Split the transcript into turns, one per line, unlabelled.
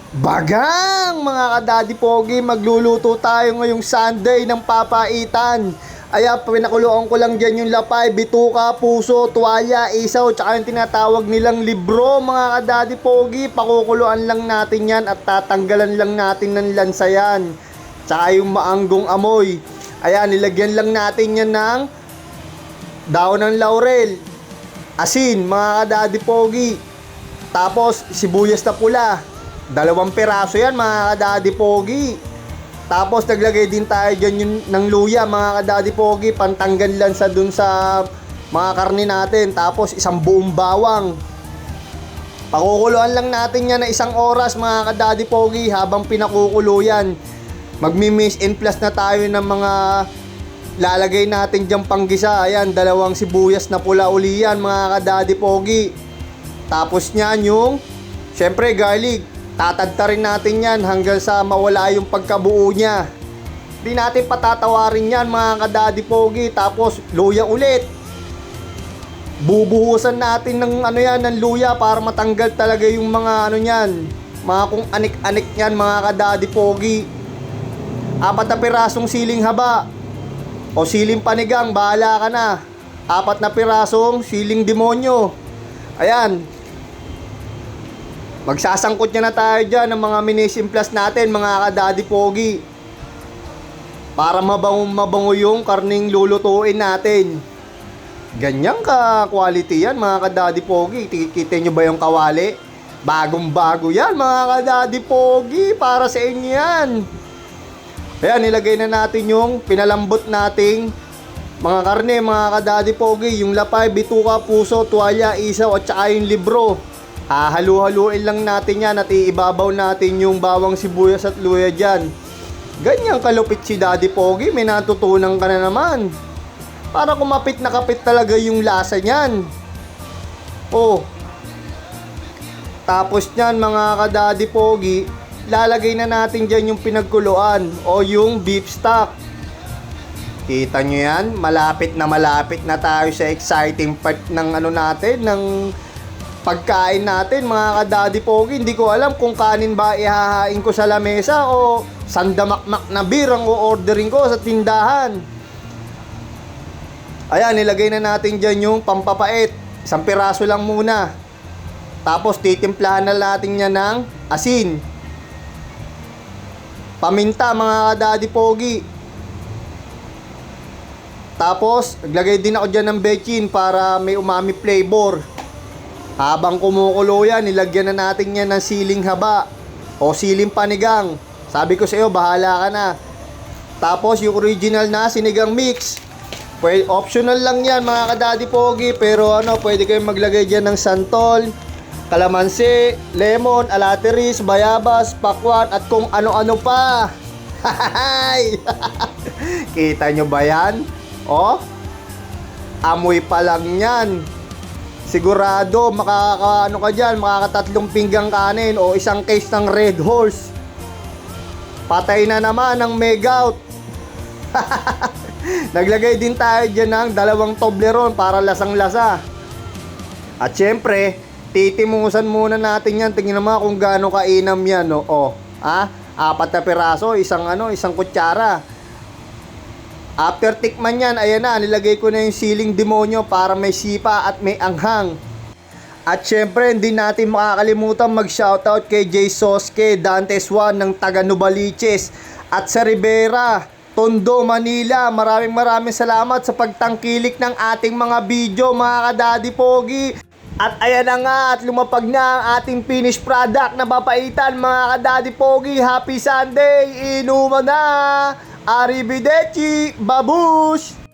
Bagang mga kadadi pogi, magluluto tayo ngayong Sunday ng papaitan. Aya, pinakuluan ko lang dyan yung lapay, bituka, puso, tuwalya, isaw, tsaka yung tinatawag nilang libro mga kadadi pogi. Pakukuluan lang natin yan at tatanggalan lang natin ng lansa yan. Tsaka yung maanggong amoy. Aya, nilagyan lang natin yan ng daon ng laurel, asin mga kadadi pogi. Tapos sibuyas na pula, 2 piraso yan mga kadadi pogi. Tapos naglagay din tayo dyan ng luya mga kadadi pogi, pantanggal lang sa dun sa mga karne natin. Tapos isang buong bawang. Pakukuluan lang natin yan na 1 oras mga kadadi pogi. Habang pinakukulo yan, magmi-mix and plus na tayo ng mga lalagay natin dyan panggisa. Ayan, 2 sibuyas na pula uli yan mga kadadi pogi. Tapos nyan yung syempre garlic. Tatadtarin natin yan hanggang sa mawala yung pagkabuo niya. Di natin patatawarin yan mga kadadi pogi. Tapos luya ulit. Bubuhusan natin ng ng luya para matanggal talaga yung mga niyan. Mga kung anik-anik yan mga kadadi pogi. 4 na pirasong siling haba o siling panigang, bahala ka na. 4 na pirasong siling demonyo. Ayan. Magsasangkot na tayo dyan ng mga minisimplas natin mga kadadi pogi. Para mabango yung karning lulutuin natin. Ganyan ka quality yan mga kadadi pogi. Kita nyo ba yung kawali? Bagong bago yan mga kadadi pogi. Para sa inyo yan. Ayan, nilagay na natin yung pinalambot nating mga karne mga kadadi pogi. Yung lapay, bituka, puso, tuwalya, isaw at saka yung libro. Halu-haluin lang natin yan at iibabaw natin yung bawang sibuyas at luya dyan. Ganyan kalupit si Daddy Pogi, may natutunan ka na naman. Para kumapit na kapit talaga yung lasa niyan. Oh. Tapos nyan mga ka-Daddy Pogi, lalagay na natin dyan yung pinagkuluan o yung beef stock. Kita nyo yan, malapit na tayo sa exciting part ng natin, ng pagkain natin mga kadadi pogi. Hindi ko alam kung kanin ba ihahain ko sa lamesa o sandamakmak na beer ang o-ordering ko sa tindahan. Ayan, nilagay na natin dyan yung pampapait. 1 piraso lang muna. Tapos titimplahan na natin yan ng asin, paminta mga kadadi pogi. Tapos naglagay din ako dyan ng bechin para may umami flavor. Habang kumukulo yan, nilagyan na natin yan ng siling haba o siling panigang. Sabi ko sa iyo, bahala ka na. Tapos yung original na sinigang mix. Optional lang yan mga kadadi pogi. Pero pwede kayong maglagay dyan ng santol, kalamansi, lemon, alateris, bayabas, pakwan at kung ano-ano pa. Kita nyo ba yan? Oh, amoy pa lang yan. Sigurado ka dyan, makaka3 pinggang kanin o 1 case ng Red Horse. Patay na naman ng Megout. Naglagay din tayo dyan ng 2 Toblerone para lasang-lasa. At syempre, titimusan muna natin yan. Tingnan mo kung gaano kainam yan. 4 na piraso, isang kutsara. After tikman yan, ayan na, nilagay ko na yung siling demonyo para may sipa at may anghang. At syempre, hindi natin makakalimutan mag-shoutout kay Jay Soske, Dantes Juan ng taga Novaliches at sa Rivera, Tondo, Manila. Maraming salamat sa pagtangkilik ng ating mga video mga kadadi pogi. At ayan na nga, at lumapag na ang ating finished product na papaitan mga kadadi pogi. Happy Sunday! Inuman na! Arrivederci! Babush!